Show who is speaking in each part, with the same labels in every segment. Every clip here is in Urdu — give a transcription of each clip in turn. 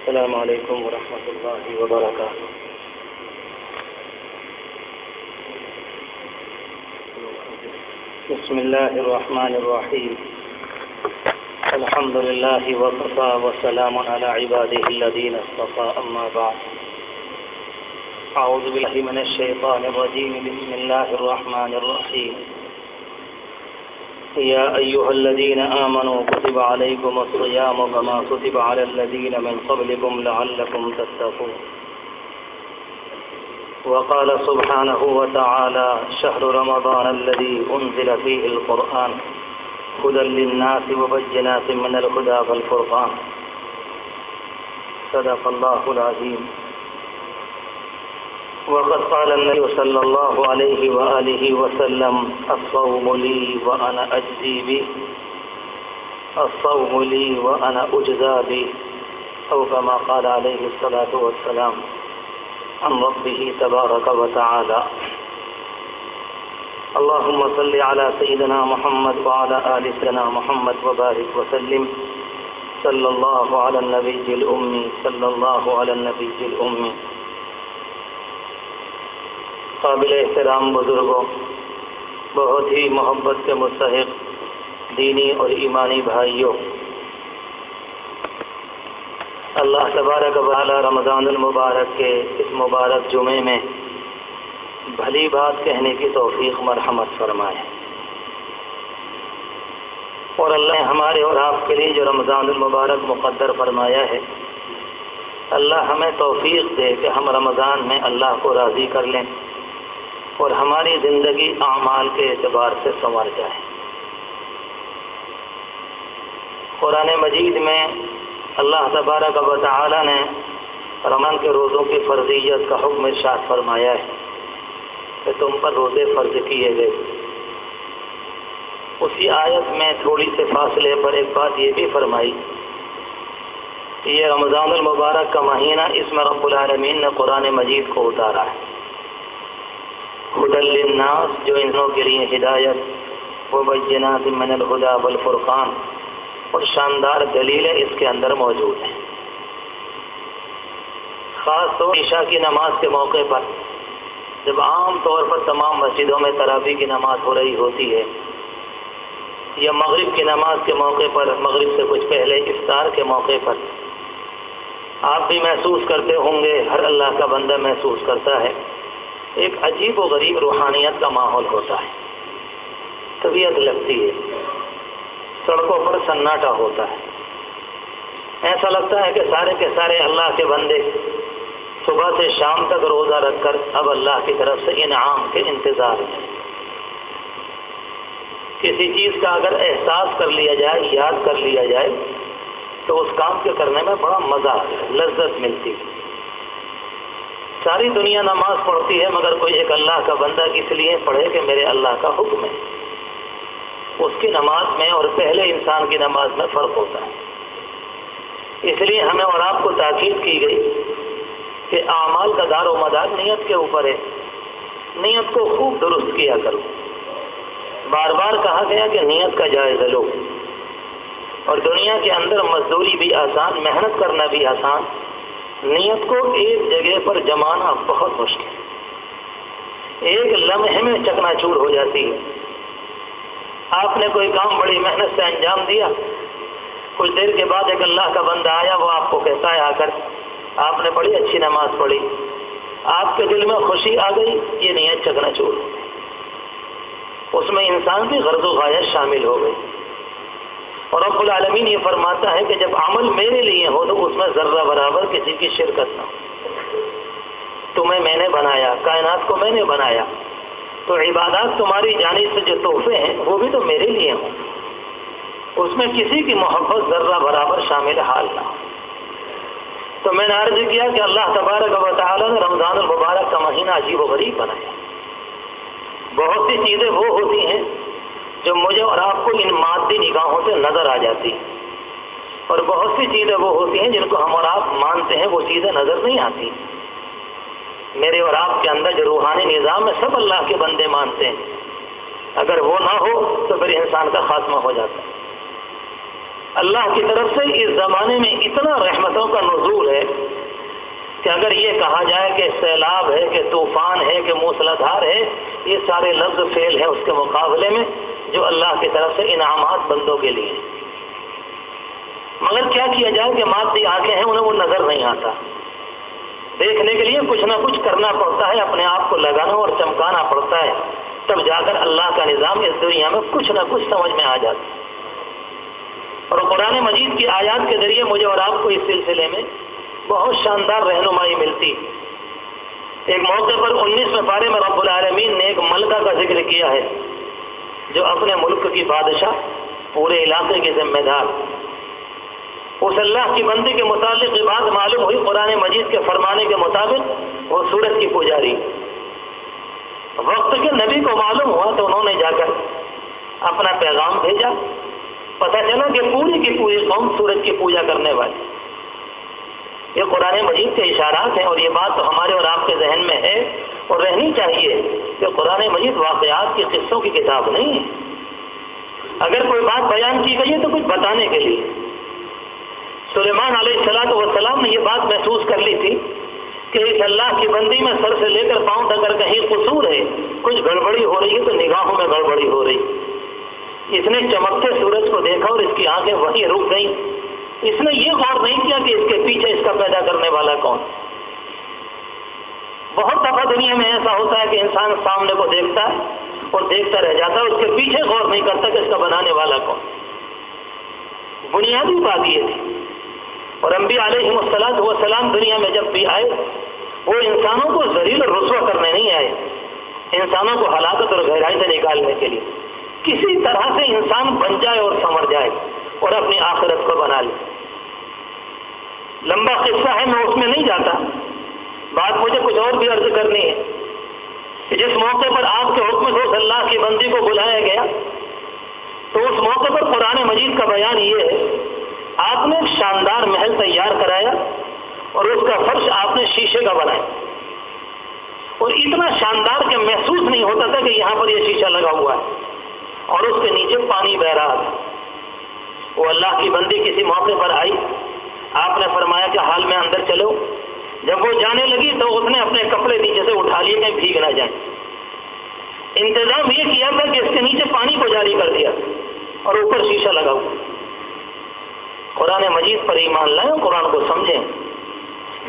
Speaker 1: السلام علیکم ورحمۃ اللہ وبرکاتہ۔ بسم اللہ الرحمن الرحیم۔ الحمد للہ وکفی وسلام علی عبادہ الذین اصطفی، اما بعد۔ اعوذ باللہ من الشیطان الرجیم، بسم اللہ الرحمن الرحیم۔ یا ایھا الذین آمنوا کتب علیکم الصیام کما کتب علی الذین من قبلکم لعلکم تتقون۔ وقال سبحانہ وتعالی شہر رمضان الذی انزل فیہ القرآن هدى للناس وبينات من الهدى والفرقان۔ صدق اللہ العظیم۔ وقد قال النبي صلى الله عليه وآله وسلم الصوم لي وأنا أجزي به، الصوم لي وأنا أجزى به، أو كما قال عليه الصلاة والسلام عن ربه تبارك وتعالى۔ اللهم صل على سيدنا محمد وعلى آل سيدنا محمد وبارك وسلم، صلى الله على النبي الأمي، صلى الله على النبي الأمي۔ قابل احترام بزرگوں، بہت ہی محبت کے مستحق دینی اور ایمانی بھائیوں، اللہ تبارک و تعالی رمضان المبارک کے اس مبارک جمعے میں بھلی بات کہنے کی توفیق مرحمت فرمائے، اور اللہ نے ہمارے اور آپ کے لیے جو رمضان المبارک مقدر فرمایا ہے، اللہ ہمیں توفیق دے کہ ہم رمضان میں اللہ کو راضی کر لیں اور ہماری زندگی اعمال کے اعتبار سے سنور جائے۔ قرآن مجید میں اللہ تبارک و تعالی نے رمضان کے روزوں کی فرضیت کا حکم ارشاد فرمایا ہے کہ تم پر روزے فرض کیے گئے۔ اسی آیت میں تھوڑی سے فاصلے پر ایک بات یہ بھی فرمائی کہ یہ رمضان المبارک کا مہینہ، اس میں رب العالمین نے قرآن مجید کو اتارا ہے، ہدی للناس، جو انسانوں کے لیے ہدایت، وبینات من الہدی والفرقان، اور شاندار دلیلیں اس کے اندر موجود ہیں۔ خاص طور عشاء کی نماز کے موقع پر، جب عام طور پر تمام مسجدوں میں تراویح کی نماز ہو رہی ہوتی ہے، یا مغرب کی نماز کے موقع پر، مغرب سے کچھ پہلے افطار کے موقع پر، آپ بھی محسوس کرتے ہوں گے، ہر اللہ کا بندہ محسوس کرتا ہے، ایک عجیب و غریب روحانیت کا ماحول ہوتا ہے، طبیعت لگتی ہے، سڑکوں پر سناٹا ہوتا ہے، ایسا لگتا ہے کہ سارے کے سارے اللہ کے بندے صبح سے شام تک روزہ رکھ کر اب اللہ کی طرف سے انعام کے انتظار میں۔ کسی چیز کا اگر احساس کر لیا جائے، یاد کر لیا جائے، تو اس کام کے کرنے میں بڑا مزہ، لذت ملتی ہے۔ ساری دنیا نماز پڑھتی ہے، مگر کوئی ایک اللہ کا بندہ اس لیے پڑھے کہ میرے اللہ کا حکم ہے، اس کی نماز میں اور پہلے انسان کی نماز میں فرق ہوتا ہے۔ اس لیے ہمیں اور آپ کو تاکید کی گئی کہ اعمال کا دار و مدار نیت کے اوپر ہے، نیت کو خوب درست کیا کرو۔ بار بار کہا گیا کہ نیت کا جائزہ لو، اور دنیا کے اندر مزدوری بھی آسان، محنت کرنا بھی آسان، نیت کو ایک جگہ پر جمانا بہت مشکل، ایک لمحے میں چکنا چور ہو جاتی ہے۔ آپ نے کوئی کام بڑی محنت سے انجام دیا، کچھ دیر کے بعد ایک اللہ کا بندہ آیا، وہ آپ کو کہتا ہے آ کر آپ نے بڑی اچھی نماز پڑھی، آپ کے دل میں خوشی آ گئی، یہ نیت چکنا چور ہو گئی، اس میں انسان کی غرض و غایت شامل ہو گئی۔ اور رب العالمین یہ فرماتا ہے کہ جب عمل میرے لیے ہو تو اس میں ذرہ برابر کسی کی شرکت نہ ہو۔ تمہیں میں نے بنایا، کائنات کو میں نے بنایا، تو عبادات تمہاری جانب سے جو تحفے ہیں وہ بھی تو میرے لیے ہوں، اس میں کسی کی محبت ذرہ برابر شامل حال نہ ہو۔ تو میں نے عرض کیا کہ اللہ تبارک و تعالی نے رمضان المبارک کا مہینہ عجیب و غریب بنایا۔ بہت سی چیزیں وہ ہوتی ہیں جو مجھے اور آپ کو ان مادی نگاہوں سے نظر آ جاتی، اور بہت سی چیزیں وہ ہوتی ہیں جن کو ہم اور آپ مانتے ہیں، وہ چیزیں نظر نہیں آتی۔ میرے اور آپ کے اندر جو روحانی نظام ہے، سب اللہ کے بندے مانتے ہیں، اگر وہ نہ ہو تو پھر انسان کا خاتمہ ہو جاتا ہے۔ اللہ کی طرف سے اس زمانے میں اتنا رحمتوں کا نزول ہے کہ اگر یہ کہا جائے کہ سیلاب ہے، کہ طوفان ہے، کہ موسلادھار ہے، یہ سارے لفظ فعل ہیں اس کے مقابلے میں جو اللہ کی طرف سے انعامات بندوں کے لیے۔ مگر کیا کیا جائے کہ مادی آنکھیں ہیں، انہیں وہ نظر نہیں آتا، دیکھنے کے لیے کچھ نہ کچھ کرنا پڑتا ہے، اپنے آپ کو لگانا اور چمکانا پڑتا ہے، تب جا کر اللہ کا نظام اس دنیا میں کچھ نہ کچھ سمجھ میں آ جاتا ہے۔ اور قرآن مجید کی آیات کے ذریعے مجھے اور آپ کو اس سلسلے میں بہت شاندار رہنمائی ملتی۔ ایک موقع پر 19ویں پارے میں رب العالمین نے ایک ملکہ کا ذکر کیا ہے جو اپنے ملک کی بادشاہ، پورے علاقے کے ذمہ دار۔ اس اللہ کی بندی کے متعلق یہ بات معلوم ہوئی، قرآن مجید کے فرمانے کے مطابق وہ سورج کی پجاری۔ وقت کے نبی کو معلوم ہوا تو انہوں نے جا کر اپنا پیغام بھیجا، پتہ چلا کہ پوری کی پوری قوم سورج کی پوجا کرنے والی۔ یہ قرآن مجید کے اشارات ہیں، اور یہ بات تو ہمارے اور آپ کے ذہن میں ہے اور رہنی چاہیے کہ قرآن مجید واقعات کی قصوں کی کتاب نہیں ہے۔ اگر کوئی بات بیان کی گئی ہے تو کچھ بتانے کے لیے۔ سلیمان علیہ السلام نے یہ بات محسوس کر لی تھی کہ اس اللہ کی بندی میں سر سے لے کر پاؤں تک اگر کہیں قصور ہے، کچھ گڑبڑی ہو رہی ہے تو نگاہوں میں گڑبڑی ہو رہی۔ اس نے چمکتے سورج کو دیکھا اور اس کی آنکھیں وہیں رک گئیں۔ اس نے یہ غور نہیں کیا کہ اس کے پیچھے اس کا پیدا کرنے والا کون۔ بہت دفعہ دنیا میں ایسا ہوتا ہے کہ انسان سامنے کو دیکھتا ہے اور دیکھتا رہ جاتا ہے، اس کے پیچھے غور نہیں کرتا کہ اس کا بنانے والا کون۔ بنیادی بات یہ تھی۔ اور انبیاء علیہ السلام دنیا میں جب بھی آئے وہ انسانوں کو ذلیل اور رسوا کرنے نہیں آئے، انسانوں کو ہلاکت اور گہرائی سے نکالنے کے لیے کسی طرح سے انسان بن جائے اور سنور جائے اور اپنی آخرت کو بنا لے۔ لمبا قصہ ہے، میں اس میں نہیں جاتا، بات مجھے کچھ اور بھی عرض کرنی ہے کہ جس موقع پر آپ کے حکم سے اس اللہ کی بندی کو بلایا گیا تو اس موقع پر قرآن مجید کا بیان یہ ہے، آپ نے ایک شاندار محل تیار کرایا اور اس کا فرش آپ نے شیشے کا بنایا، اور اتنا شاندار کہ محسوس نہیں ہوتا تھا کہ یہاں پر یہ شیشہ لگا ہوا ہے اور اس کے نیچے پانی بہ رہا تھا۔ وہ اللہ کی بندی کسی موقع پر آئی، آپ نے فرمایا کہ حال میں اندر چلو۔ جب وہ جانے لگی تو اس نے اپنے کپڑے نیچے سے اٹھا لیے کہیں بھیگ نہ جائیں۔ انتظام یہ کیا تھا کہ اس کے نیچے پانی کو جاری کر دیا اور اوپر شیشہ لگا ہوا۔ قرآن مجید پر ایمان لائیں، قرآن کو سمجھیں۔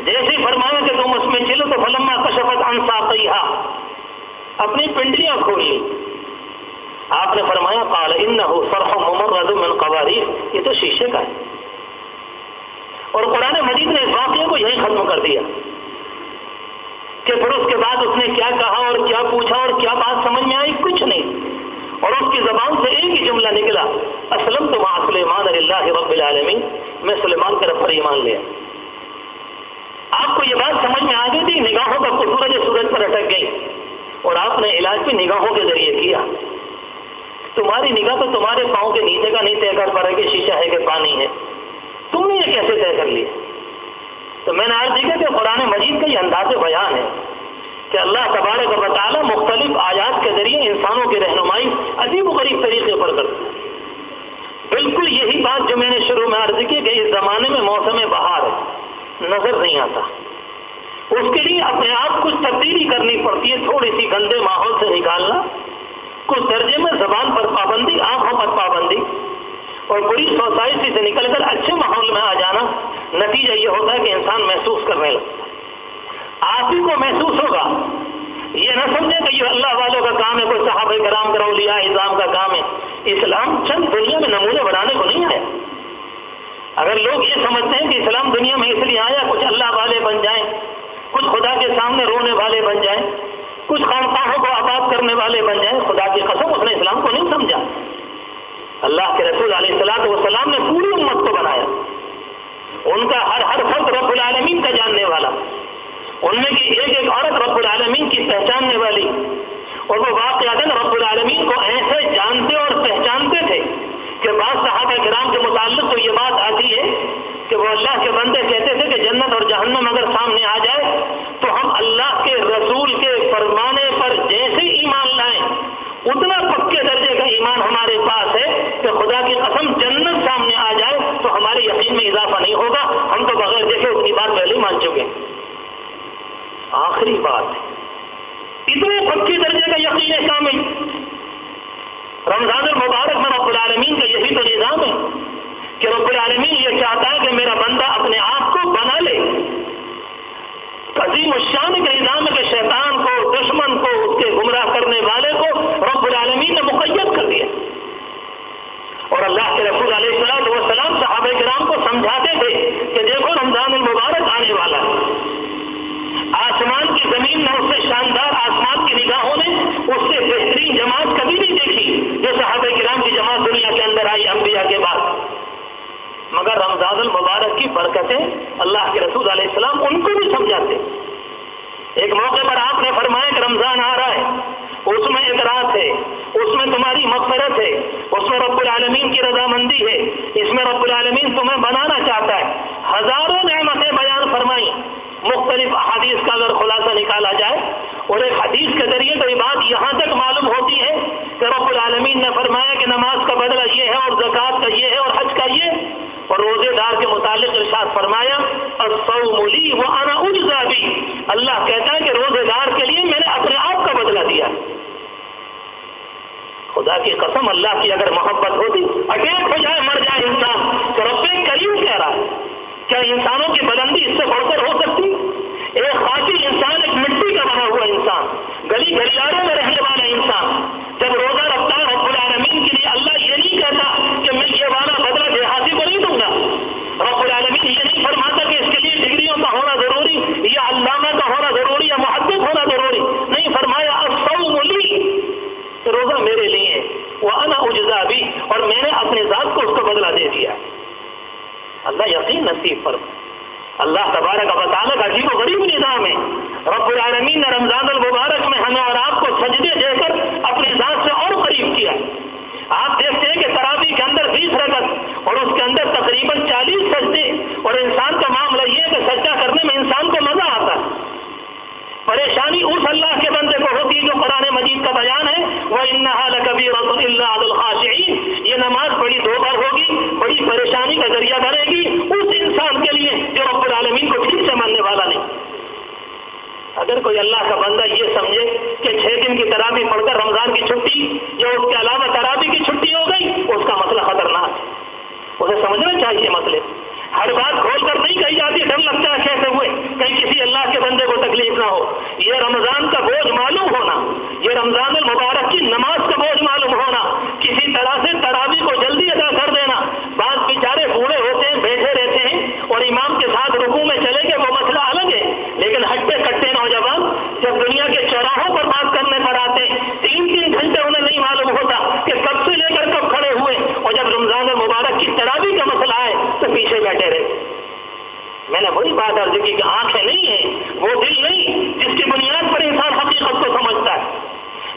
Speaker 1: جیسے فرمایا کہ تم اس میں چلو تو فلما کشفت عن ساقیہا، اپنی پنڈلیاں کھول لی۔ آپ نے فرمایا قال انہ صرح ممرد من قواریر، یہ تو شیشے کا ہے۔ اور قرآن مجید نے اس واقعے کو یہی ختم کر دیا کہ پھر اس کے بعد اس نے کیا کہا اور کیا پوچھا اور کیا بات سمجھ میں آئی، کچھ نہیں، اور اس کی زبان سے ایک ہی جملہ نکلا، اسلمت مع سلیمان للہ رب العالمین، میں سلیمان کے رب پر ایمان لیا۔ آپ کو یہ بات سمجھ میں آ گئی تھی، نگاہوں کا قصور جو سورج پر اٹک گئی، اور آپ نے علاج بھی نگاہوں کے ذریعے کیا۔ تمہاری نگاہ تو تمہارے پاؤں کے نیچے کا نہیں طے کر پا رہا کہ شیشہ ہے کہ پانی ہے، تم نے یہ کیسے طے کر لیا؟ تو میں نے آج دیکھا کہ قرآن مجید کا یہ انداز بیان ہے کہ اللہ تبارک و تعالیٰ مختلف آیات کے ذریعے انسانوں کی رہنمائی عجیب و غریب طریقے پر کرتا ہے۔ بالکل یہی بات جو میں نے شروع میں عرض کی کہ اس زمانے میں موسم بہار ہے، نظر نہیں آتا، اس کے لیے اپنے آپ کچھ تبدیلی کرنی پڑتی ہے، تھوڑی سی گندے ماحول سے نکالنا، کچھ درجے میں زبان پر پابندی، آنکھوں پر پابندی، اور بری سوسائٹی سے نکل کر اچھے ماحول میں آ جانا۔ نتیجہ یہ ہوتا ہے کہ انسان محسوس کرنے لگتا ہے، آپ ہی کو محسوس ہوگا۔ یہ نہ سمجھیں کہ یہ اللہ والوں کا کام ہے، کوئی صحابہ کرام کا اولیاء اعظام کا کام ہے۔ اسلام چند دنیا میں نمونے بنانے کو نہیں آیا۔ اگر لوگ یہ سمجھتے ہیں کہ اسلام دنیا میں اس لیے آیا کچھ اللہ والے بن جائیں، کچھ خدا کے سامنے رونے والے بن جائیں، کچھ خانقاہوں کو آباد کرنے والے بن جائیں، خدا کی قسم اس نے اسلام کو نہیں سمجھا۔ اللہ کے رسول علیہ السلام نے پوری امت کو بنایا، ان کا ہر فرد رب العالمین کا جاننے والا، ان میں کی ایک ایک عورت رب العالمین کی پہچاننے والی، اور وہ واقعتاً رب العالمین کو ایسے جانتے اور پہچانتے تھے کہ بعض صحابہ کرام کے متعلق تو یہ بات آتی ہے کہ وہ اللہ کے بندے کہتے تھے کہ جنت اور جہنم اگر سامنے آ جائے تو ہم اللہ کے رسول کے فرمانے پر جیسے ایمان لائیں اتنا پکے درجے کا ایمان ہمارے پاس ہے کہ خدا کی قسم جنت سامنے آ جائے آخری بات ہے، اتنے پکی درجے کا یقین کامل۔ رمضان المبارک میں رب العالمین کا یہی تو نظام ہے کہ رب العالمین یہ چاہتا ہے کہ میرا بندہ اپنے آپ کو بنا لے۔ عظیم الشان کا نظام ہے کہ شیطان کو، دشمن کو، اس کے گمراہ کرنے والے کو رب العالمین نے مقید کر دیا۔ اور اللہ کے رسول علیہ الصلوۃ والسلام صحابہ کرام کو سمجھاتے تھے کہ دیکھو رمضان المبارک آنے والا ہے، آسمان کی زمین میں اس سے شاندار، آسمان کی نگاہوں نے اس سے بہترین جماعت کبھی نہیں دیکھی جو صحابہ کرام کی جماعت دنیا کے اندر آئی انبیاء کے بعد۔ مگر رمضان المبارک کی برکتیں اللہ کے رسول علیہ السلام ان کو بھی سمجھاتے۔ ایک موقع پر آپ نے فرمایا کہ رمضان آ رہا ہے، اس میں ایک رات ہے، اس میں تمہاری مغفرت ہے، اس میں رب العالمین کی رضامندی ہے، اس میں رب العالمین تمہیں بنانا چاہتا ہے۔ ہزاروں نعمتیں بیان فرمائیں۔ مختلف احادیث کا اگر خلاصہ نکالا جائے اور ایک حدیث کے ذریعے تو یہ بات یہاں تک معلوم ہوتی ہے کہ رب العالمین نے فرمایا کہ نماز کا بدلہ یہ ہے اور زکوٰۃ کا یہ ہے اور حج کا یہ، اور روزے دار کے متعلق ارشاد فرمایا الصوم لی وانا اجزی بہ، اللہ کہتا ہے کہ روزے دار کے لیے میں نے اپنے آپ کا بدلہ دیا۔ خدا کی قسم، اللہ کی اگر محبت ہوتی، اٹیک ہو جائے، مر جائے انسان، تو رب کریم کہہ رہا ہے کیا انسانوں کی بلندی اس سے بڑھ کر ہو سکتی؟ ایک خاکی انسان، ایک مٹی کا بنا ہوا انسان، گلی گلیاروں میں رہنے والا انسان جب روزہ رکھتا ہے رب العالمین کے لیے اللہ یہ نہیں کہتا کہ میں یہ والا بدلہ دیہاتی کو نہیں دوں گا۔ رب العالمین یہ نہیں فرماتا کہ اس کے لیے ڈگریوں کا ہونا ضروری یا علامہ کا ہونا ضروری یا محدث ہونا ضروری، نہیں، فرمایا الصوم لی، کہ روزہ میرے لیے ہے، وانا اجزی بہ، اور میں نے اپنے ذات کو اس کو بدلہ دے دیا۔ اللہ یقین نصیب فرمائے۔ اللہ تبارک و تعالیٰ کا عجیب و غریب نظام ہے۔ رب العالمین نے رمضان المبارک میں ہمیں اور آپ کو سجدے دے کر اپنی ذات سے اور قریب کیا۔ آپ دیکھتے ہیں کہ تراویح کے اندر 20 رکعت اور اس کے اندر تقریباً 40 سجدے، اور انسان کا معاملہ یہ ہے کہ سجدہ کرنے میں انسان کو مزہ آتا ہے۔ پریشانی اس اللہ کے بندے کو ہوتی ہے جو قرآن مجید کا بیان ہے وَإِنَّهَا لَكَبِيرَةٌ إِلَّا عَلَى الْخَاشِعِينَ، یہ نماز بڑی دوبھر ہوگی، بڑی پریشانی کا ذریعہ بنے گی اس انسان کے لیے جو رب العالمین کو ٹھیک سے ماننے والا نہیں۔ اگر کوئی اللہ کا بندہ یہ سمجھے کہ 6 دن کی تراویح پڑھ کر رمضان کی چھٹی یا اس کے علاوہ تراویح کی چھٹی ہو گئی، اس کا مسئلہ خطرناک ہے، اسے سمجھنا چاہیے مسئلے۔ ہر بات کھول کر نہیں کہی جاتی، ڈر لگتا ہے کہتے ہوئے کہیں کسی اللہ کے بندے کو تکلیف نہ ہو۔ یہ رمضان کا بوجھ معلوم ہونا، یہ رمضان المبارک کی نماز کا بوجھ معلوم ہونا، کسی طرح سے تراویح کو جلدی ادا کر دینا۔ بعض بیچارے بوڑھے ہوتے ہیں، بیٹھے رہتے ہیں اور امام کے ساتھ رکوع میں چلے گئے، وہ مسئلہ الگ ہے، لیکن ہٹے کٹے نوجوان جب دنیا کے چوراہوں پر بات کرنے پر آتے ہیں 3 گھنٹے انہیں نہیں معلوم ہوتا کہ کب سے لے کر کب کھڑے ہوئے، اور جب رمضان المبارک کی تراویح کا مسئلہ آئے تو پیچھے بیٹھے رہے۔ میں نے وہی بات عرض کی کہ آنکھیں نہیں ہیں، وہ دل نہیں جس کی بنیاد پر انسان حقیقت کو سمجھتا ہے۔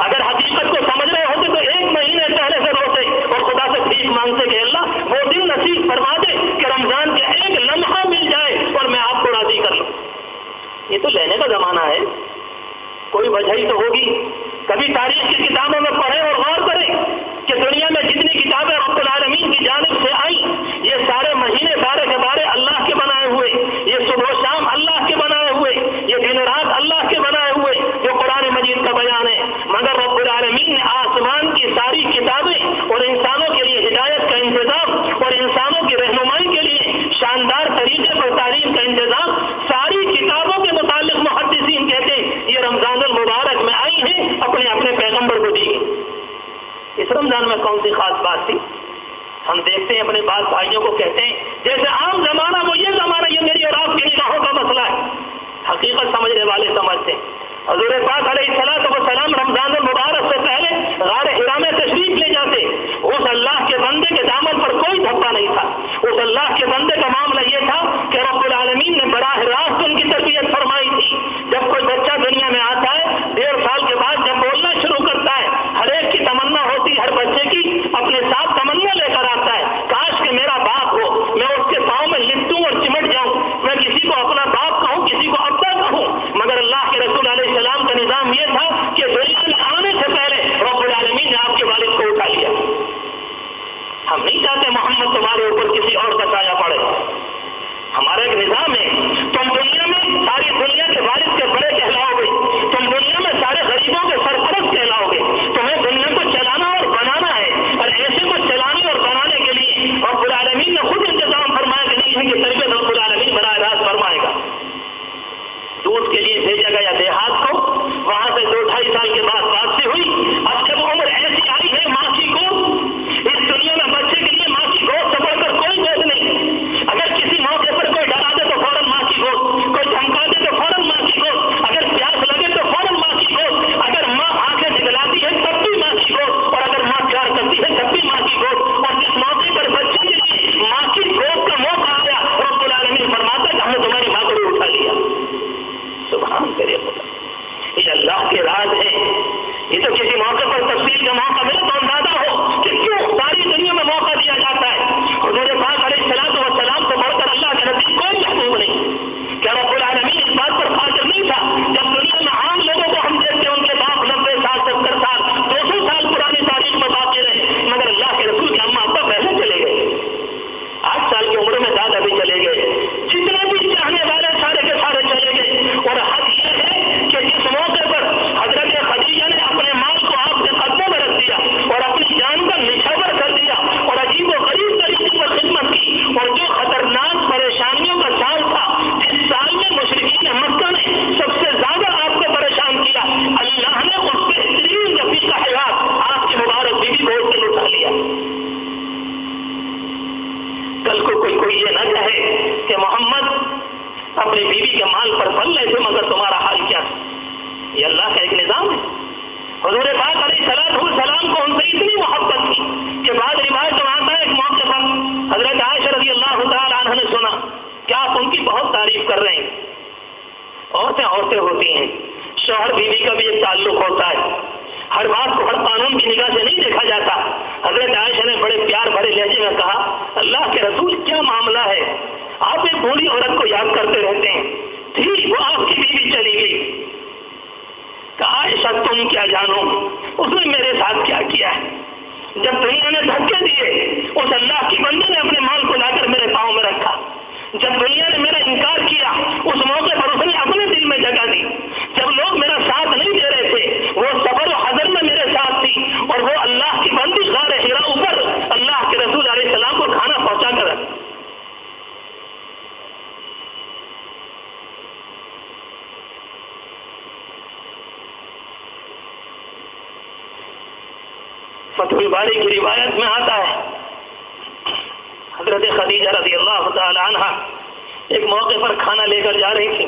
Speaker 1: اگر حقیقت کو سمجھ رہے ہوتے تو 1 مہینے پہلے سے روتے اور خدا سے بھیک مانگتے کہ اللہ وہ دن نصیب فرما دے کہ رمضان کے 1 لمحہ مل جائے اور میں آپ کو راضی کر لوں۔ یہ تو لینے کا زمانہ ہے، کوئی وجہ ہی تو ہوگی۔ کبھی تاریخ کی کتابوں میں پڑھیں اور غور کریں کہ دنیا میں جتنی کتابیں رب العالمین کی جانب سے آئیں، یہ سارے مہینے بارے کے بارے اللہ کے بنائے ہوئے، یہ صبح و شام اللہ کے بنائے ہوئے، یہ دن رات اللہ کے بنائے ہوئے جو قرآن مجید کا بیان ہے۔ مگر رب العالمین نے آسمان کی ساری کتابیں اور انسانوں کے لیے ہدایت کا انتظام اور انسانوں کی رہنمائی کے لیے شاندار طریقے پر تعلیم کا انتظام، ساری کتابوں کے متعلق محدثین کہتے ہیں یہ رمضان المبارک میں آئی ہیں، اپنے اپنے پیغمبر کو دی۔ اس رمضان میں کون سی خاص بات تھی؟ ہم دیکھتے ہیں اپنے بعض بھائیوں کو کہتے ہیں جیسے عام زمانہ وہ یہ زمانہ، یہ میری اور آپ کی نگاہوں کا مسئلہ ہے۔ حقیقت سمجھنے والے سمجھتے ہیں۔ حضور پاک علیہ السلام رمضان المبارک سے پہلے غار حرا میں تشریف لے جاتے، اس اللہ کے بندے کے دامن پر کوئی دھبا نہیں تھا۔ اس اللہ کے بندے کا معاملہ یہ تھا کہ رب العالمین نے براہ راست ان کی تربیت فرمائی تھی۔ جب کوئی بچہ دنیا میں آتا ہے 1.5 سال کے بعد جب بولنا شروع کرتا ہے، ہر ایک کی تمنا ہوتی، ہر بچے کی اپنے ساتھ تمنا لے کر آتا ہے کاش کہ میرا باپ ہو، میں اس کے پاؤں میں لپٹوں اور چمٹ جاؤں، میں کسی کو اپنا باپ کہوں، کسی کو ابا کہوں۔ مگر اللہ کے رسول علیہ السلام کا نظام یہ تھا کہ دنیا میں آنے سے پہلے رب العالمین نے آپ کے والد کو اٹھا لیا۔ ہم نہیں چاہتے محمد تمہارے اوپر کسی اور کا سایہ پڑے، اپنی بیوی کے مال پر پل رہے تھے، مگر تمہارا حال کیا تھا؟ یہ اللہ کا ایک نظام ہے۔ حضور پاک علیہ السلام کو ان سے اتنی محبت تھی کہ بعض روایت میں آتا ہے ایک موقع پر حضرت عائشہ رضی اللہ تعالی عنہ نے سنا کہ آپ ان کی بہت تعریف کر رہے ہیں۔ عورتیں ہوتی ہیں، شوہر بیوی کا بھی ایک تعلق ہوتا ہے، ہر بات کو ہر قانون کی نگاہ سے نہیں دیکھا جاتا۔ حضرت عائشہ نے بڑے پیار بھرے لہجے میں کہا، اللہ کے رسول کیا معاملہ ہے، آپ ایک بوڑھی عورت کو یاد کرتے رہتے ہیں، تھی وہ آپ کی بیوی چلی گئی۔ کہا عائشہ تم کیا جانو اس نے میرے ساتھ کیا کیا ہے؟ جب دنیا نے دھکے دیے اس اللہ کی بندی نے اپنے مال کو لا کر میرے پاؤں میں رکھا، جب دنیا نے میرا انکار کیا اس موقع پر اس نے اپنے دل میں جگہ دی، جب لوگ میرا ساتھ نہیں دے رہے تھے وہ صبر و حذر میں میرے ساتھ تھی، اور وہ اللہ کی بندی غار حرا اوپر اللہ کے رسول علیہ السلام کو کھانا پہنچا کر رکھی۔ فتح الباری کی روایت میں آتا ہے حضرت خدیجہ رضی اللہ تعالی عنہ ایک موقع پر کھانا لے کر جا رہی تھی۔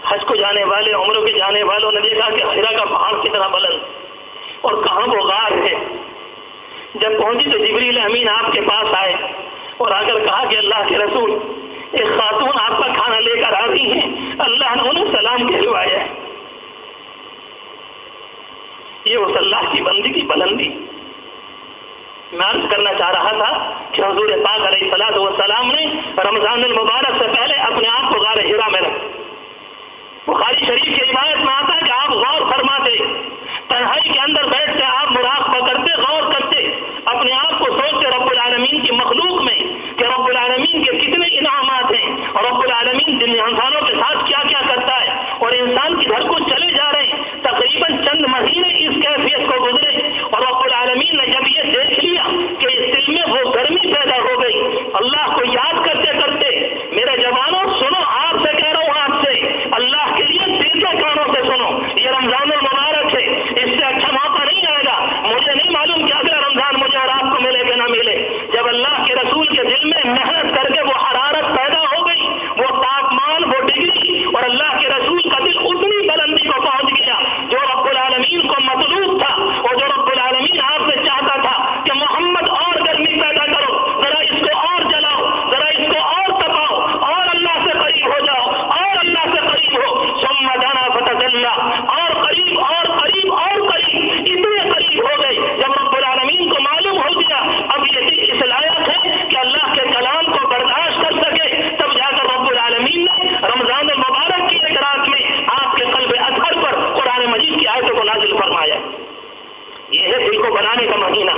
Speaker 1: حج کو جانے والے، عمروں کے جانے والوں نے دیکھا کہ حرا کا پہاڑ کتنا بلند اور کہاں وہ غار ہے۔ جب پہنچی تو جبریل امین آپ کے پاس آئے اور آ کر کہا کہ اللہ کے رسول ایک خاتون آپ کا کھانا لے کر آ رہی ہیں، اللہ نے انہیں سلام کہلوایا ہے۔ یہ اس اللہ کی بندی کی بلندی۔ میں عرض کرنا چاہ رہا تھا کہ حضور پاک علیہ السلام نے رمضان المبارک سے پہلے اپنے آپ کو غار حرا میں رکھا۔ بخاری شریف کی روایت میں آتا ہے کہ آپ غور فرماتے، تنہائی کے اندر بیٹھتے، آپ مراقبہ کرتے، غور کرتے، اپنے آپ کو سوچتے رب العالمین کی مخلوق میں کہ رب العالمین کے کتنے انعامات ہیں اور رب العالمین جن انسانوں کے ساتھ کیا کیا کرتا ہے، اور انسان کی گھر کو چلے جا رہے ہیں۔ تقریباً چند مہینے اس کیفیت کو گزرے اور رب العالمین نے جب یہ دیکھ لیا کہ اس دل میں وہ گرمی پیدا ہو گئی، اللہ کو یاد کرتے کرتے، میرے جوانوں سنو، آپ سے کہہ رہا ہوں، آپ سے اللہ کے لیے دل کے کانوں سے سنو، یہ رمضان المبارک ہے، اس سے اچھا موقع نہیں آئے گا۔ مجھے نہیں معلوم کہ اگلا رمضان مجھے اور آپ کو ملے کہ نہ ملے۔ جب اللہ کے رسول کے دل میں محنت کر کے وہ حرارت پیدا ہو گئی، وہ تاپمان، وہ ڈگری، اور اللہ کے رسول کا دل اتنی بلندی کو پہنچ گیا جو رب العالمین کو مطلوب تھا، اور جو رب العالمین آپ سے چاہتا تھا کہ محمد اور گرمی پیدا کرو، ذرا اس کو اور جلاؤ، ذرا اس کو اور تپاؤ، اور اللہ سے قریب ہو جاؤ، اور اللہ سے قریب ہو۔ ثم دنا فتدلى، اور قریب اور قریب اور قریب، اتنے قریب ہو گئے جب رب العالمین کو معلوم ہو گیا اب یہ دل اس لائق ہے کہ اللہ کے کلام کو برداشت کر سکے، تب جا کر رب العالمین نے رمضان المبارک کی ایک رات میں آپ کے قلب اطہر پر قرآن مجید کی آیتوں کو نازل فرمایا۔ یہ ہے دل کو بنانے کا مہینہ۔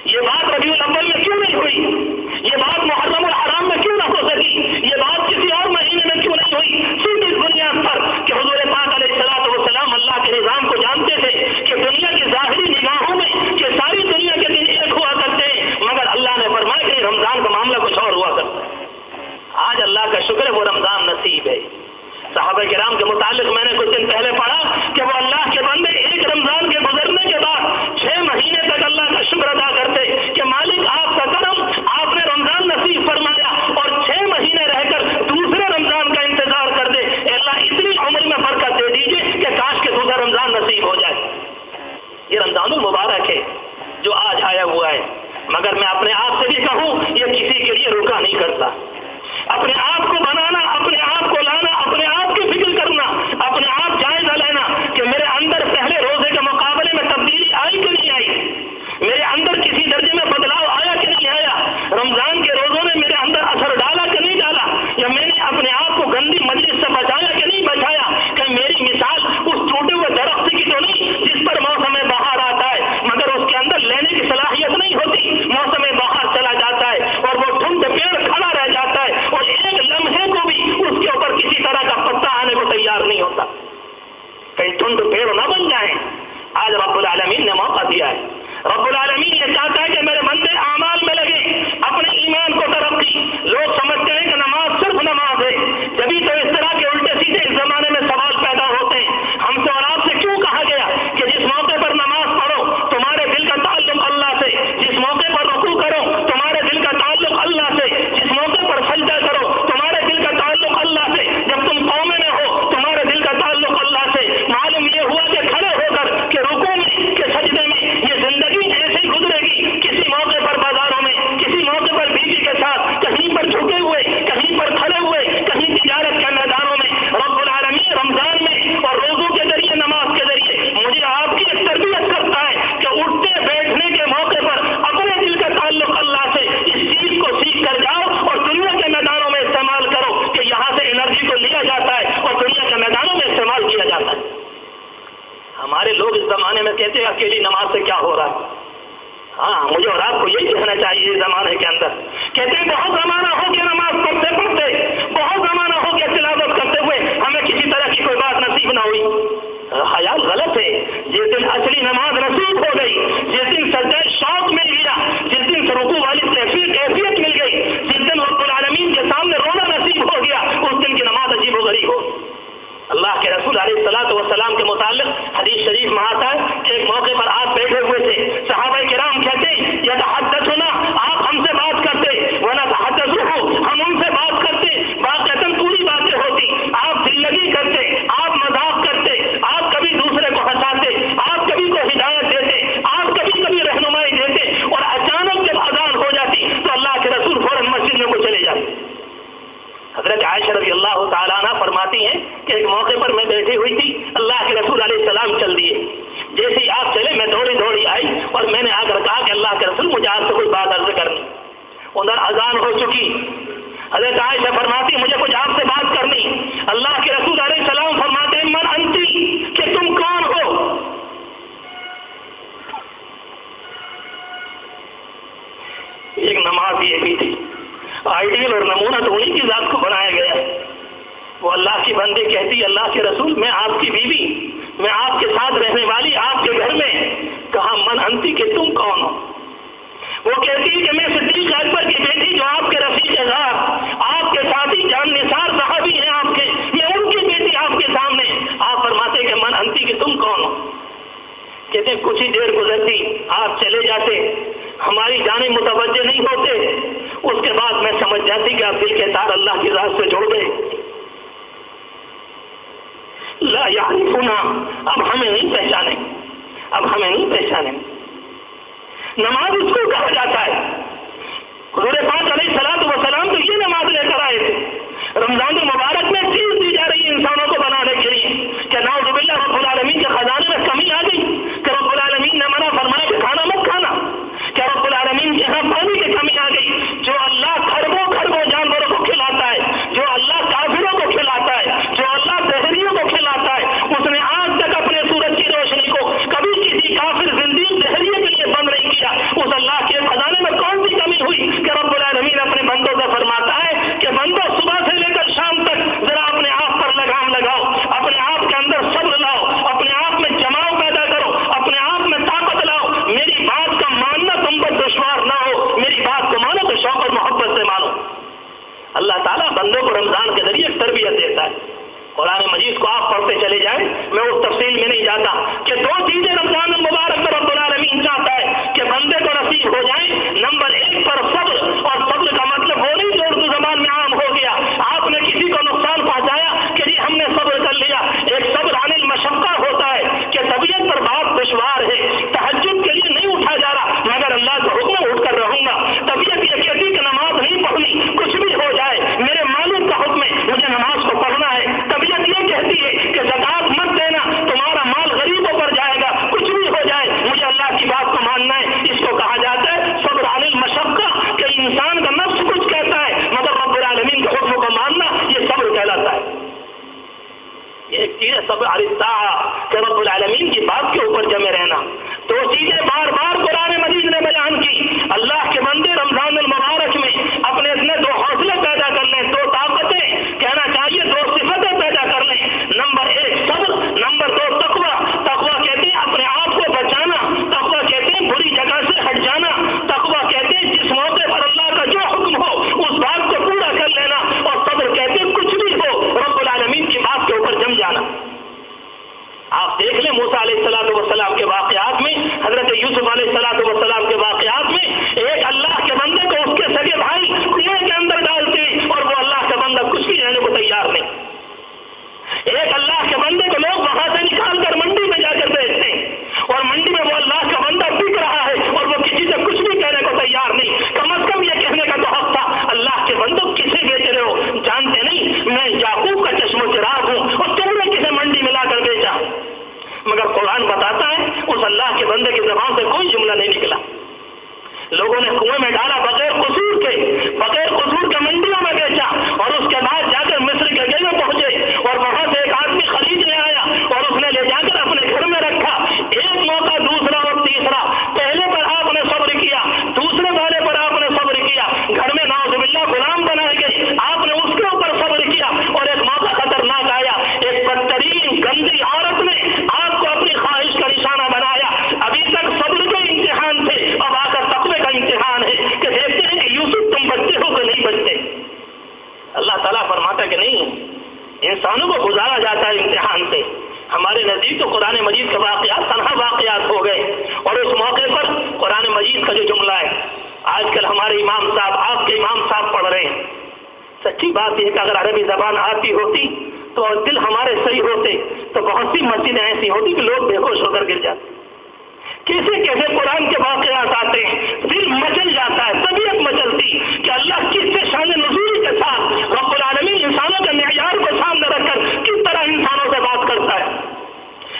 Speaker 1: یہ بات ربیع الاول میں کیوں نہیں ہوئی؟ یہ بات محرم الحرام میں کیوں نہ ہو سکی؟ یہ بات کسی اور مہینے میں کیوں نہیں ہوئی؟ صرف اس بنیاد پر کہ حضور پاک علیہ السلام اللہ کے نظام کو جانتے تھے کہ دنیا کی ظاہری نگاہوں میں کہ ساری دنیا کے دن ایک ہوا کرتے ہیں، مگر اللہ نے فرمایا کہ رمضان کا معاملہ کچھ اور ہوا کرتا ہے۔ آج اللہ کا شکر ہے وہ رمضان نصیب ہے۔ صحابہ کرام کے متعلق میں نے کچھ دن پہلے پڑھا کہ وہ اللہ کے بندے ایک رمضان کے گزرنے کے بعد 6 مہینے تک اللہ کا شکر ادا کرتے کہ مالک آپ کا کرم، آپ نے رمضان نصیب فرمایا، اور 6 مہینے رہ کر دوسرے رمضان کا انتظار کر دے، اللہ اتنی عمر میں برکت دے دیجیے کہ کاش کے دوسرا رمضان نصیب ہو جائے۔ یہ رمضان المبارک ہے جو آج آیا ہوا ہے، مگر میں اپنے آپ سے بھی کہوں یہ کسی کے لیے رکا نہیں کرتا۔ اپنے آپ کو بنانا، اپنے آپ کو لانا، اپنے آپ کی فکر کرنا، اپنے آپ جائزہ لینا کہ میرے اندر پہلے کہ اکیلی نماز سے کیا ہو رہا ہے. ہاں مجھے اور آپ کو یہی کہنا چاہیے اس زمانے کے اندر. کہتے ہیں بہت زمانہ ہو کے نماز پڑھتے پڑھتے، بہت زمانہ ہو کے تلاوت کرتے ہوئے ہمیں کسی طرح کی کوئی بات نصیب نہ ہوئی. خیال غلط ہے. جس دن اصلی نماز نصیب ہو گئی، جس دن سجدہ شوق مل گیا، جس دن رکوع والی کیفیت مل گئی، جس دن رب العالمین کے سامنے رونا نصیب ہو گیا، اس دن کی نماز عجیب و غریب ہو. اللہ کے رسول علیہ الصلوۃ والسلام کے متعلق حدیث شریف میں آتا ہے کہ ایک موقع پر آپ بیٹھے ہوئے تھے، صحابہ کرام کہتے یتحدثنا، آپ ہم سے بات کرتے، ونتحدثه، ہم ان سے بات کرتے، واقعتاً پوری باتیں ہوتی، آپ دل لگی کرتے، آپ مذاق کرتے، آپ کبھی دوسرے کو ہنساتے، آپ کبھی کو ہدایت دیتے، آپ کبھی رہنمائی دیتے، اور اچانک جب اذان ہو جاتی تو اللہ کے رسول فوراً مسجد میں کو چلے جاتے. حضرت عائشہ رضی اللہ تعالیٰ عنہ فرماتی ہیں کہ ایک موقع پر میں بیٹھی ہوئی تھی، اللہ کے رسول علیہ السلام چل دیے، جیسے ہی آپ چلے میں دوڑی آئی اور میں نے آ کر کہا کہ اللہ کے رسول مجھے آپ سے کوئی بات عرض کرنی. ادھر اذان ہو چکی. حضرت عائشہ فرماتی مجھے کچھ آپ سے بات کرنی. اللہ کے رسول علیہ السلام فرماتے ہیں من انتی، کہ تم کون ہو. ایک نماز یہ بھی تھی، آئیڈیل اور نمونہ تو انہیں کی ذات کو بنایا گیا. وہ اللہ کی بندی کہتی اللہ کے رسول میں آپ کی بیوی، میں آپ کے ساتھ رہنے والی، آپ کے گھر میں. کہا من انتی، کہ تم کون ہو. وہ کہتی کہ میں صدیق اکبر کی بیٹی جو آپ کے رفیق غار، آپ کے ساتھی جان نثار صحابی ہیں آپ کے، میں ان کی بیٹی آپ کے سامنے. آپ فرماتے کہ من انتی، کہ تم کون ہو. کہتے کچھ ہی دیر گزرتی، آپ چلے جاتے، ہماری جانب متوجہ نہیں ہوتے. اس کے بعد میں سمجھ جاتی کہ آپ دل کے تار اللہ کی ذات سے جوڑ گئے. لا یعرفنا، اب ہمیں نہیں پہچانے، اب ہمیں نہیں پہچانے. نماز اس کو کہا جاتا ہے. حضور پاک علیہ الصلوۃ والسلام تو یہ نماز لے کر آئے تھے. رمضان المبارک میں چیز دی جا رہی ہے انسانوں کو بنانے کے لیے کہ نعوذ باللہ رب العالمین کے خزانے میں کمی آ گئی کہ رب العالمین نے منع فرمایا کہ کھانا مت کھانا، کہ رب العالمین کے یہاں پانی کی کمی آ گئی. جو اللہ خربوں جانوروں کو کھلاتا ہے، جو اللہ کافروں کو کھلاتا ہے، جو اللہ دہریوں کو کھلاتا ہے، اس نے آج تک اپنے سورج کی روشنی کو کبھی کسی کافر زندگی دہریے کے لیے بند نہیں کیا. اس اللہ کے خزانے میں کون سی کمی ہوئی کہ رب العالمین اپنے بندوں سے فرماتا ہے کہ بندوں صبح سے لے کر شام تک ذرا اپنے آپ پر لگام لگاؤ، اپنے آپ کے اندر صبر لاؤ، اپنے آپ میں جماؤ پیدا کرو، اپنے آپ میں طاقت لاؤ. میری بات کا ماننا تم پر دشوار نہ ہو، میری بات کو مانو تو شوق اور محبت سے مانو. اللہ تعالیٰ بندوں کو رمضان کے ذریعے تربیت دیتا ہے. قرآن مجید کو آپ پڑھتے چلے جائیں، میں اس تفصیل میں نہیں جاتا کہ دو چیزیں رمضان المبارک میں رب العالمین چاہتا ہے کہ بندے کو نصیب ہو جائیں. نمبر ایک پر صبر، اور صبر کا مطلب وہ نہیں جو اردو زبان میں عام ہو گیا، آپ نے کسی کو نقصان پہنچایا کہ جی ہم نے صبر کر لیا. ایک صبر عن المشقہ ہوتا ہے کہ طبیعت پر بات دشوار ہے، تہجد کے لیے نہیں اٹھا جا رہا مگر اللہ کا حکم اٹھ کر رہوں گا. طبیعت یہ کہتی کہ نماز نہیں پڑھنی، کچھ بھی ہو جائے میرے مالک کا حکم ہے مجھے نماز کو پڑھنا ہے. طبیعت یہ کہتی ہے کہ زکات مت دینا، تمہارا مال غریبوں پر جائے گا، کچھ بھی ہو جائے مجھے اللہ کی بات کو ماننا ہے. اس کو کہا جاتا ہے صبر عن المشقہ، کہ انسان کا نفس کچھ کہتا ہے مگر رب العالمین کے حکم کو ماننا یہ صبر کہلاتا ہے. ایک چیز ہے صبر علی الطاعہ، کہ رب العالمین کی بات کے اوپر جمے رہنا. دو چیزیں بار بار قرآن مجید نے بیان کی. اللہ کے بندے رمضان المبارک میں اپنے اتنے دو حوصلے پیدا کر لیں، دو طاقتیں کہنا چاہیے، دو صفتیں پیدا کر لیں. نمبر ایک صبر، نمبر دو تقویٰ. تقویٰ کہتے ہیں اپنے آپ کو بچانا، تقویٰ کہتے ہیں بری جگہ سے ہٹ جانا، تقویٰ کہتے ہیں جس موقع پر اللہ کا جو حکم ہو اس بات کو پورا کر لینا، اور صبر کہتے ہیں کچھ بھی ہو رب العالمین کی بات کے اوپر جم جانا. آپ دیکھ لیں موسیٰ علیہ السلام کے واقعات میں، حضرت یوسف علیہ السلام کے واقعات میں، ایک اللہ کے بندے کو اس کے سگے بھائی کنویں کے اندر ڈالتے ہیں اور وہ اللہ کا بندہ کچھ بھی رہنے کو تیار نہیں. ایک اللہ کے بندے کو لوگ وہاں سے نکال کر منڈی میں جا کر بیچتے ہیں، اور منڈی میں وہ اللہ کا بندہ بک رہا ہے اور وہ کسی سے کچھ بھی کہنے کو تیار نہیں. کم از کم یہ کہنے کا تو حق تھا اللہ کے بندوں کسے بیچ رہے ہو، جانتے نہیں میں یعقوب کا چشم و چراغ ہوں اور تم نے کسے منڈی میں لا کر بیچا. مگر قرآن بتاتا ہے اس اللہ کے بندے کی زبان سے کوئی جملہ نہیں نکلا. لوگوں نے کنویں میں ڈالا بغیر قصور کے منڈیوں میں بیچا، اور اس کے بعد جا کر مصر کے گلے پہنچے اور وہاں سے ایک آدمی خریدنے آیا اور اس نے لے جا کر اپنے گھر میں رکھا. ایک موقع نہیں. انسانوں کو گزارا جاتا ہے امتحان سے. ہمارے نزدیک تو قرآن مجید کے واقعات تنہا واقعات ہو گئے. اور اس موقع پر قرآن مجید کا جو جملہ ہے، آج کل ہمارے امام صاحب، آپ کے امام صاحب پڑھ رہے ہیں. سچی بات یہ کہ اگر عربی زبان آتی ہوتی تو اور دل ہمارے صحیح ہوتے تو بہت سی مسجدیں ایسی ہوتی کہ لوگ بے ہوش ہو کر گر جاتے. کیسے کیسے قرآن کے واقعات آتے ہیں، دل مچل جاتا ہے، طبیعت مچلتی کہ اللہ کس سے شان نزول کے ساتھ رب العالمین انسانوں کے معیار کو سامنے رکھ کر کس طرح انسانوں سے بات کرتا ہے.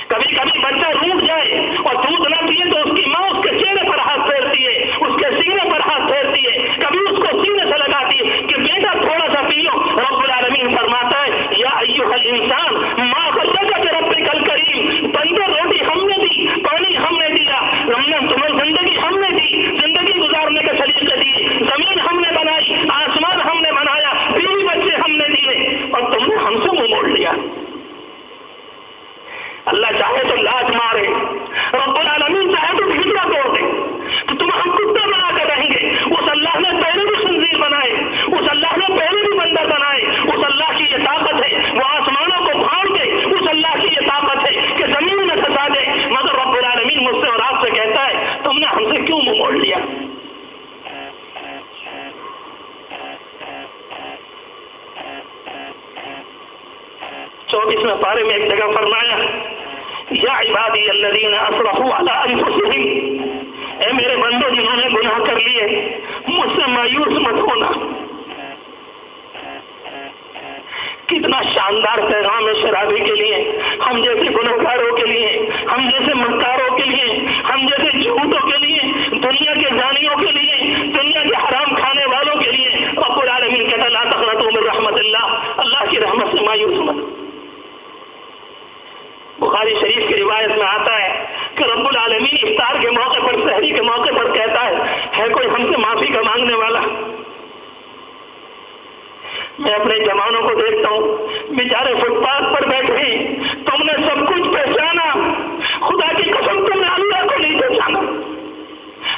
Speaker 1: کبھی کبھی بچہ روٹ جائے اور دودھ نہ پیے تو اس کی ماں اس کے چہرے پر ہاتھ پھیرتی ہے، اس کے سینے پر ہاتھ پھیرتی ہے، کبھی اس کو سینے سے لگاتی ہے کہ بیٹا تھوڑا سا پی لو. رب العالمین فرماتا ہے یا ایھا الانسان ما غرک بربک الکریم، بندے روٹی ہم نے دی، پانی ہم نے دیا، تمہیں زندگی ہم نے دی، زندگی گزارنے کے سلیقے دیے، زمین ہم نے بنائی، آسمان ہم نے بنایا، بیوی بچے ہم نے دیے، اور تم نے ہم سے منہ موڑ لیا. اللہ چاہے تو لاج مارے، رب العالمین چاہے تو ہجرا توڑ دے کہ تم ہم کتے بنا کر رہیں گے. اس اللہ نے پہلے بھی خنزیر بنائے، اس اللہ نے پہلے بھی بندر بنائے. اس اللہ کی یہ طاقت ہے وہ آسمانوں کو پھاڑ دے، اس اللہ کی یہ طاقت ہے کہ زمین میں پھنسا دے. مگر رب العالمین مجھ سے اور آپ سے کہتا ہے تم نے ہم سے کیوں منہ موڑ لیا. چوبیسویں پارے میں ایک جگہ فرمایا یا عبادی الذین اسرفوا علی انفسہم، اے میرے بندوں جنہوں نے گناہ کر لیے مجھ سے مایوس مت ہونا. کتنا شاندار پیغام ہے شرابی کے لیے، ہم جیسے گنہگاروں کے لیے، ہم جیسے مکاروں کے لیے، ہم جیسے جھوٹوں کے لیے، دنیا کے زانیوں کے لیے، دنیا کے حرام کھانے والوں کے لیے. رب العالمین کہتا لا تقنطوا من رحمت اللہ، اللہ کی رحمت سے مایوس مت. بخاری شریف کی روایت میں آتا ہے کہ رب العالمین افطار کے موقع پر، سحری کے موقع پر کہتا ہے کوئی ہم سے معافی کا مانگنے والا؟ میں اپنے جوانوں کو دیکھتا ہوں بیچارے فٹ پاتھ پر بیٹھے ہیں. تم نے سب کچھ پہچانا، خدا کی قسم تم نے اللہ کو نہیں پہچانا،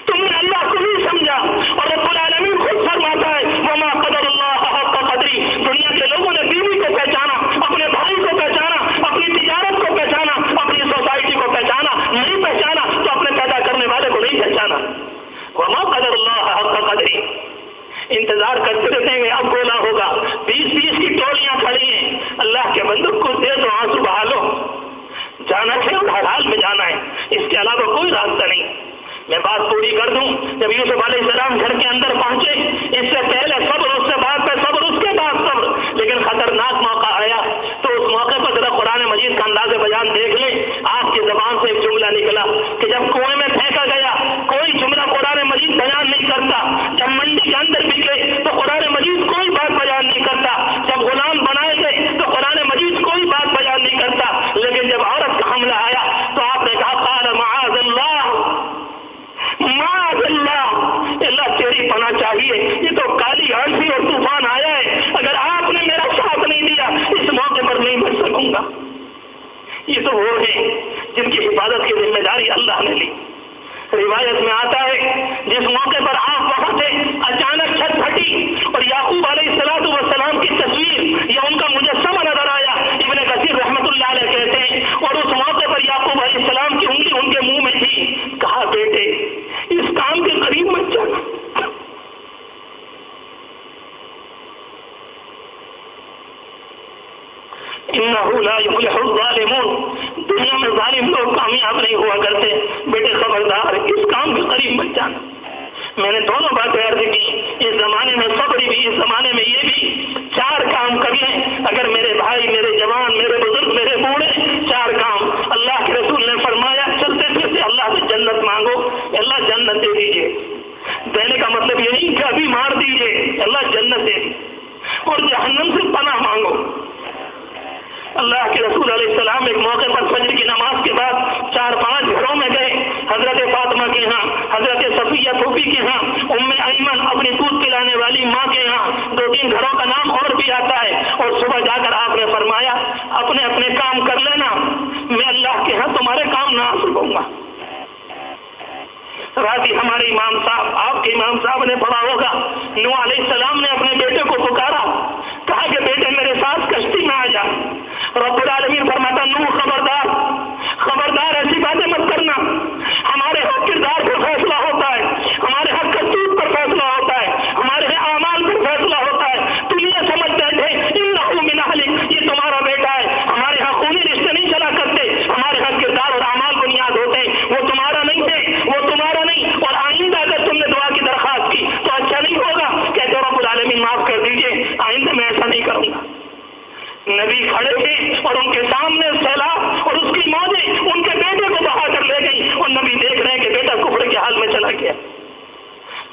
Speaker 1: تم نے اللہ کو نہیں سمجھا. اور رب العالمین خود فرماتا ہے وما قدر اللہ حق قدری، دنیا کے لوگوں نے بیوی کو پہچانا، اپنے بھائی کو پہچانا، اپنی تجارت کو پہچانا، اپنی سوسائٹی کو پہچانا، نہیں پہچانا تو اپنے پیدا کرنے والے کو نہیں پہچانا. وما قدر اللہ حق قدری. انتظار کرتے رہتے ہیں اب گولا ہوگا، 20 کی ٹولیاں کھڑی ہیں. اللہ کے بندوں کو دے تو آنسو بہا لو. جانا ہے اور ہر حال میں جانا ہے، اس کے علاوہ کوئی راستہ نہیں. میں بات پوری کر دوں. جب یوسف علیہ السلام گھر کے اندر پہنچے، اس سے پہلے صبر، اس سے بعد پہ صبر، اس کے بعد صبر، لیکن خطرناک موقع آیا. تو اس موقع پر ذرا قرآن مجید کا انداز بیان دیکھ لیں. آپ کی زبان سے ایک جملہ نکلا کہ جب کنویں میں پھینکا گیا کوئی جملہ قرآن مجید بیان نہیں کرتا، جب منڈی کے اندر بکے تو قرآن مجید کوئی بات بیان نہیں کرتا، جب غلام بنائے گئے تو قرآن مجید کوئی بات بیان نہیں کرتا. لیکن جب عورت کا حملہ آیا تو آپ نے کہا قال معاذ اللہ، معاذ اللہ، اللہ تیری پناہ چاہیے، یہ تو کالی آندھی اور طوفان آیا ہے، اگر آپ نے میرا ساتھ نہیں دیا اس موقع پر نہیں بچ سکوں گا. یہ تو وہ ہیں جن کی حفاظت کی ذمہ داری اللہ نے لی. روایت میں آتا ہے جس موقع پر آپ وہاں تھے اچانک چھت پھٹی اور یعقوب علیہ السلام کی تصویر یا ان کا مجسمہ نظر آیا. ابن کثیر رحمۃ اللہ علیہ کہتے ہیں اور اس موقع پر یعقوب علیہ السلام کی انگلی ان کے منہ میں تھی. کہا بیٹے اس کام کے قریب مت جانا. انہ لا یفلح الظالمون، دنیا میں ظالم لوگ کامیاب نہیں ہوا کرتے. بیٹے خبردار اس کام کے قریب مت جانا. میں نے دونوں باتیں عرض کی، اس زمانے میں صبر بھی، اس زمانے میں یہ بھی. 4 کام کرنے اگر میرے بھائی، میرے جوان، میرے بزرگ، میرے بوڑھے، 4 کام اللہ کے رسول نے فرمایا چلتے پھرتے اللہ سے جنت مانگو، اللہ جنت دے دیجیے. دینے کا مطلب یہ نہیں کہ ابھی مار دیجیے، اللہ جنت دے دیجیے. اور جہنم سے پناہ مانگو. اللہ کے رسول علیہ السلام ایک موقع پر فجر کی نماز کے بعد 4-5 گھروں میں گئے. حضرت فاطمہ کے ہاں، حضرت صفیہ پھوپھی کے ہاں، ایمن اپنی دودھ پلانے والی ماں کے ہاں، 2-3 گھروں کا نام اور بھی آتا ہے. اور صبح جا کر آپ نے فرمایا اپنے اپنے کام کر لینا، میں اللہ کے ہاں تمہارے کام نہ سکوں گا. راضی ہمارے امام صاحب، آپ کے امام صاحب نے پڑھا ہوگا نوح علیہ السلام نے اپنے بیٹے کو پکارا، کہا کہ بیٹے میرے ساس کا
Speaker 2: نبی کھڑے تھے اور ان کے سامنے سیلاب اور اس کی موجیں ان کے بیٹے کو بہا کر لے گئی اور نبی دیکھ رہے ہیں کہ بیٹا کفر کے حال میں چلا گیا.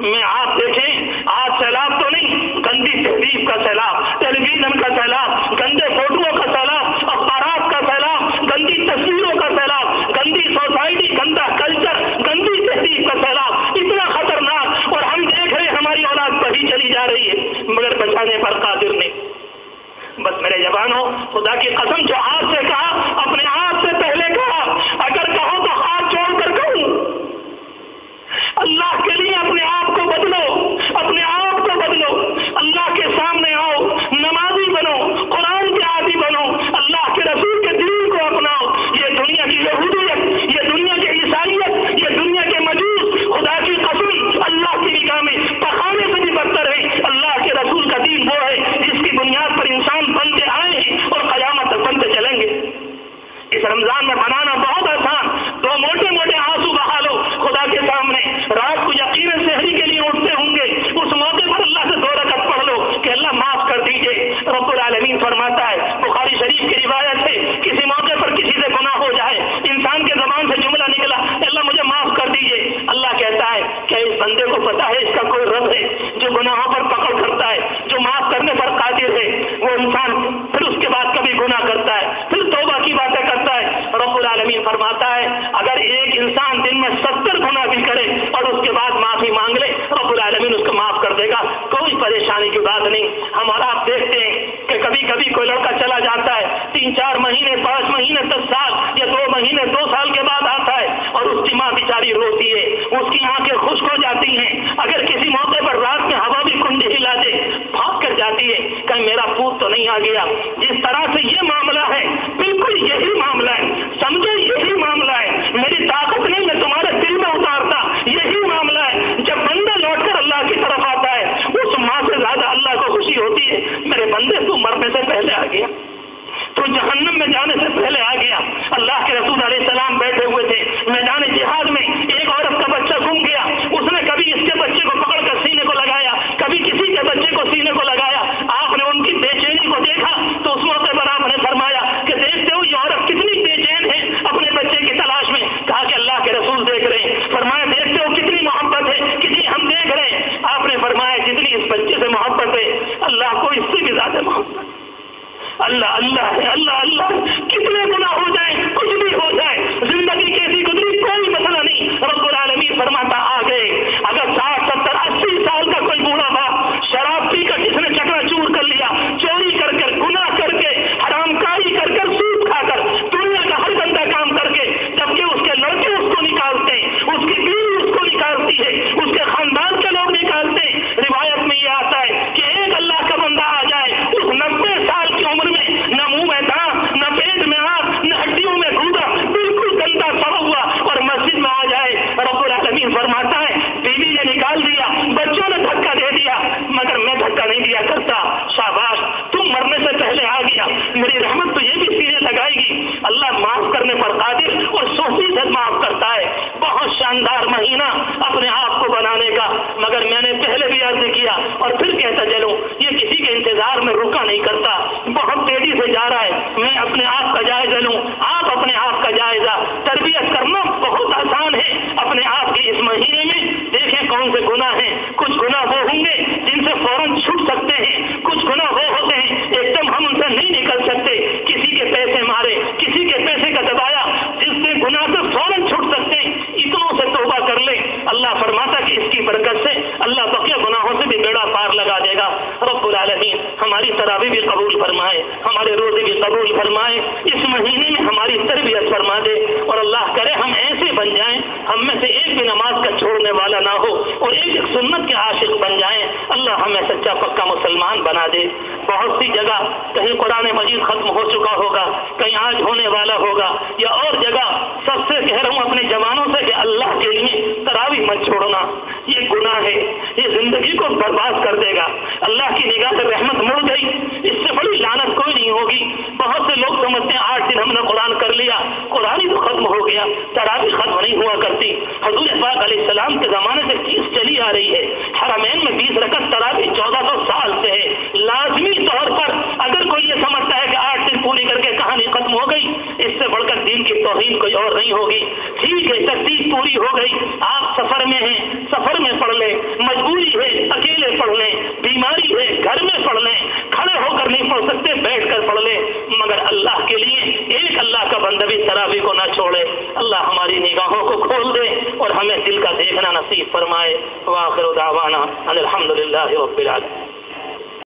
Speaker 2: میں آپ دیکھیں آج سیلاب تو نہیں، گندی تہذیب کا سیلاب، ٹیلی ویژن کا سیلاب، گندے فوٹوؤں کا سیلاب، اخبارات کا سیلاب، گندی تصویروں کا سیلاب، گندی سوسائٹی، گندا کلچر، گندی تہذیب کا سیلاب اتنا خطرناک، اور ہم دیکھ رہے ہیں ہماری اولاد بڑھی چلی جا رہی ہے مگر بچانے پر قادر نہیں. بس میرے جوانوں، خدا کی قسم جو ہاتھ سے کہا اپنے آپ سے پہلے کہا، اگر کہو تو ہاتھ جوڑ کر کہوں اللہ کے لیے اپنے آپ کو بدلو، اپنے آپ کو بدلو، اللہ کے سامنے آؤ، نمازی بنو، قرآن کے عادی بنو، اللہ کے رسول کے دین کو اپناؤ. یہ دنیا کی یہودیت، یہ دنیا کی عیسائیت، یہ دنیا کے مجوس خدا کی قسم اللہ کی نگاہ میں پخانے سے بھی بدتر ہے. اللہ کے رسول کا دین وہ ہے جس کی بنیاد پر انسان بنتے آئے ہیں اور قیامت تک بنتے چلیں گے. اس رمضان میں بنانا بہت آسان، دو موٹے موٹے آنسو بہا لو خدا کے سامنے. رات کو یقیناً سحری کے لیے اٹھتے ہوں گے، اس موقع پر اللہ سے 2 رکعت پڑھ لو کہ اللہ معاف کر دیجئے. رب العالمین فرماتا ہے، بخاری شریف کی روایت ہے، کسی موقع پر کسی سے گناہ ہو جائے، انسان کے زبان سے جملہ نکلا اللہ مجھے معاف کر دیجئے، اللہ کہتا ہے کہ اس بندے کو پتا ہے اس کا کوئی رب ہے جو گناہوں پر پکڑ کرتا ہے، جو معاف کرنے پر قادر ہے. وہ انسان پھر اس کے بعد کبھی گناہ کرتا ہے، پھر توبہ کی باتیں کرتا ہے. رب العالمین فرماتا ہے اگر ایک انسان دن میں 70 گناہ بھی کرے اور اس کے بعد معافی مانگ لے، رب العالمین اس کو معاف کر دے گا، کوئی پریشانی کی بات نہیں. ہم اور آپ دیکھتے ہیں کہ کبھی کبھی کوئی لڑکا چلا جاتا ہے 3-4 مہینے 5 مہینے 10 سال یا 2 مہینے 2 سال کے بعد آتا ہے اور اس کی ماں بیچاری روتی ہے، اس کی آنکھیں خشک ہو جاتی ہیں. اگر کسی موقع پر رات میں ہوا بھی کنڈی ہلا دے بھاگ کر جاتی ہے کہیں میرا پوت تو نہیں آ گیا. جس طرح سے یہ معاملہ ہے بالکل یہی معاملہ ہے، سمجھو یہی معاملہ ہے. میری طاقت نہیں میں تمہارے دل میں اتارتا، یہی معاملہ ہے. جب بندہ لوٹ کر اللہ کی طرف آتا ہے اس ماں سے زیادہ اللہ کو خوشی ہوتی ہے، میرے بندے تو مرنے سے پہلے آ گیا، تو جہنم میں جانے سے پہلے آ گیا. اللہ کے رسول علیہ السلام بیٹھے ہوئے تھے میدان جہاد میں، ایک عورت کا بچہ گم گیا، اس نے کبھی اس کے بچے کو پکڑ کر سینے کو لگایا، کبھی کسی کے بچے کو سینے کو لگایا. آپ نے ان کی بے چینی کو دیکھا تو اس موقع پر آپ نے فرمایا کہ دیکھتے ہو یہ عورت کتنی بے چین ہے اپنے بچے کی تلاش میں. کہا کہ اللہ کے رسول دیکھ رہے ہیں. فرمایا دیکھتے ہو کتنی محبت ہے؟ کتنی ہم دیکھ رہے ہیں. آپ نے فرمایا جتنی اس بچے سے محبت ہے اللہ کو اس سے بھی زیادہ محبت. اللہ اللہ ہے، اللہ اللہ. کتنے گناہ ہو جائیں، کچھ بھی ہو جائے، زندگی کیسی گزری کوئی مسئلہ نہیں. رب العالمین فرماتا آ گئے. اگر 60 70 80 سال کا کوئی بوڑھا باپ شراب پی کر کس نے چکنا چور کر لیا، چوری کر کر، گناہ کر کے، حرام کاری کر کر، سود کھا کر، دنیا کا ہر گندا کام کر کے، جبکہ اس کے لڑکے اس کو نکالتے ہیں، اس کی بیوی اس کو نکالتی ہے، اس کے خاندان کے لوگ نکالتے ہیں. روایت میں یہ آتا ہے کہ ایک اللہ کا بندہ آ جائے اس 90 سال کی عمر میں نہ منہ میں داں، نہ پیٹ میں آگ، نہ ہڈیوں میں گھوٹا، بالکل گندا سڑا ہوا، اور مسجد میں آ جائے. رب العالمین فرماتا ہے بیوی نے نکال دیا، بچوں نے دھکا دے دیا مگر میں دھکا نہیں دیا کرتا. شاباش تم مرنے سے پہلے آ گیا، میری رحمت تو یہ بھی سینے لگائے گی. اللہ معاف کرنے پر قادر اور 100% معاف کرتا ہے. بہت شاندار مہینہ اپنے آپ کو بنانے کا، مگر میں نے پہلے بھی عرض کیا اور پھر کہتا چلوں یہ کسی کے انتظار میں رکا نہیں کرتا، بہت تیزی سے جا رہا ہے. میں اپنے آپ کا جائزہ لوں، آپ اپنے آپ کا جائزہ. تربیت کرنا بہت آسان ہے. اپنے آپ کے اس مہینے میں دیکھیں کون سے گناہ ہیں. کچھ گناہ وہ ہوں گے جن سے فوراً چھوٹ سکتے ہیں، کچھ گناہ وہ ہوتے ہیں ایک دم ہم ان سے نہیں نکل سکتے. کسی کے پیسے مارے، کسی کے پیسے کا دبایا، جس سے گناہ سے فوراً چھوٹ سکتے ہیں، اتنوں سے توبہ کر لے. اللہ فرماتا کہ اس کی برکت سے اللہ بقیہ گناہوں سے بھی بیڑا پار لگا دے گا. رب العالمین ہماری تراویح بھی قبول فرمائے، ہمارے روزے بھی قبول فرمائے. اس مہینے میں ہماری تربیت فرما دے اور اللہ کرے ہم ایسے بن جائیں، ہم میں سے ایک بھی نماز کا چھوڑنے والا نہ ہو اور ایک سنت کے عاشق بن جائیں. اللہ ہمیں سچا پکا مسلمان بنا دے. بہت سی جگہ کہیں قرآن مجید ختم ہو چکا ہوگا، کہیں آج ہونے والا ہوگا یا اور جگہ. سب سے کہہ رہا ہوں اپنے جوانوں سے کہ اللہ کے لیے تراویح مت چھوڑنا، یہ گناہ ہے، یہ زندگی کو برباد کر دے گا. اللہ کی نگاہ سے رحمت مڑ گئی، اس سے بڑی لعنت کوئی نہیں ہوگی. بہت سے لوگ سمجھتے ہیں 8 دن ہم نے قرآن کر لیا، قرآن ہی تو ختم ہو گیا، تراویح ختم نہیں ہوا کرتی. حضور پاک علیہ السلام کے زمانے سے 30 چلی آ رہی ہے. حرمین میں 20 رکعت تراویح 1400 سال سے ہے. لازمی طور پر اگر کوئی یہ سمجھتا ہے کہ دلیل کوئی اور نہیں ہوگی. ٹھیک ہے تکلیف پوری ہو گئی, آپ سفر میں ہیں, سفر میں پڑھ لیں, مجبوری ہے اکیلے پڑھ لیں, بیماری ہے گھر میں پڑھ لیں, کھڑے ہو کر نہیں پڑھ سکتے بیٹھ کر پڑھ لیں, مگر اللہ کے لیے ایک اللہ کا بندہ بھی تراویح کو نہ چھوڑے. اللہ ہماری نگاہوں کو کھول دے اور ہمیں دل کا دیکھنا نصیب فرمائے. وآخر دعوانا ان الحمد للہ رب العالمین.